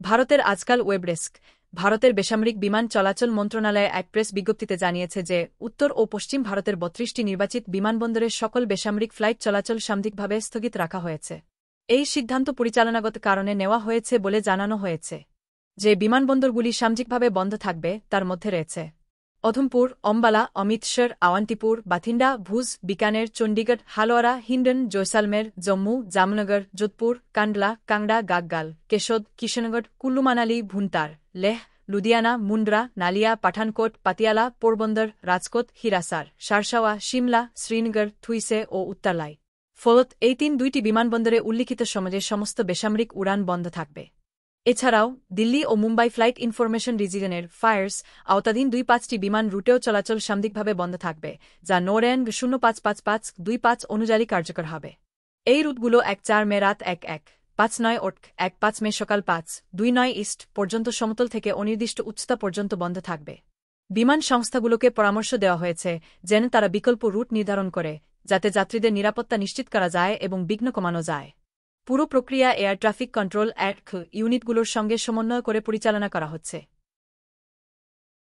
ভারতের আজকাল web desk ভারতের বেসামরিক বিমান চলাচল মন্ত্রণালয় এক প্রেস বিজ্ঞপ্তিতে জানিয়েছে যে উত্তর ও পশ্চিম ভারতের ৩২টি নির্বাচিত বিমানবন্দরের সকল বেসামরিক ফ্লাইট চলাচল সাময়িকভাবে স্থগিত রাখা হয়েছে। এই সিদ্ধান্ত পরিচালনাগত কারণে নেওয়া হয়েছে বলে জানানো হয়েছে। যে বিমানবন্দরগুলি সাময়িকভাবে বন্ধ থাকবে তার মধ্যে রয়েছে অধমপুর, অম্বালা, অমৃতসর, আওয়ান্তিপুর, বাথিন্ডা, ভুজ, বিকানের, চণ্ডীগড়, হালওয়ারা, হিন্ডন, জয়সালমের, জম্মু, জামনগর, যোধপুর, কান্ডলা, কাংড়া, গাগ্গাল, কেশোদ, কিশনগড়, কুল্লু মানালি, ভুন্টার, লেহ, লুধিয়ানা, মুন্দ্রা, নালিয়া, পাঠানকোট, পাতিয়ালা, পোরবন্দর, রাজকোট, হিরাসার, সারসাওয়া, শিমলা, শ্রীনগর, থুইসে ও উত্তরলাই। ফলত এই দুইটি বিমানবন্দরে উল্লিখিত সময়ে সমস্ত বেসামরিক উড়ান বন্ধ থাকবে। এছাড়াও দিল্লি ও মুম্বাই ফ্লাইট ইনফরমেশন রিজিয়নের ফায়ার্স আওতাধীন ২-৫টি বিমান রুটেও চলাচল সাময়িকভাবে বন্ধ থাকবে, যা নোরেন 055525 অনুযায়ী কার্যকর হবে। এই রুটগুলো ১-৪ মে রাত ১-১, ৫-৯ ওটক, ১-৫ মে সকাল ৫-২-৯ ইস্ট পর্যন্ত সমতল থেকে অনির্দিষ্ট উচ্চতা পর্যন্ত বন্ধ থাকবে। বিমান সংস্থাগুলোকে পরামর্শ দেওয়া হয়েছে যেন তারা বিকল্প রুট নির্ধারণ করে, যাতে যাত্রীদের নিরাপত্তা নিশ্চিত করা যায় এবং বিঘ্ন কমানো যায়। পুরো প্রক্রিয়া এয়ার ট্রাফিক কন্ট্রোল ইউনিটগুলোর সঙ্গে সমন্বয় করে পরিচালনা করা হচ্ছে।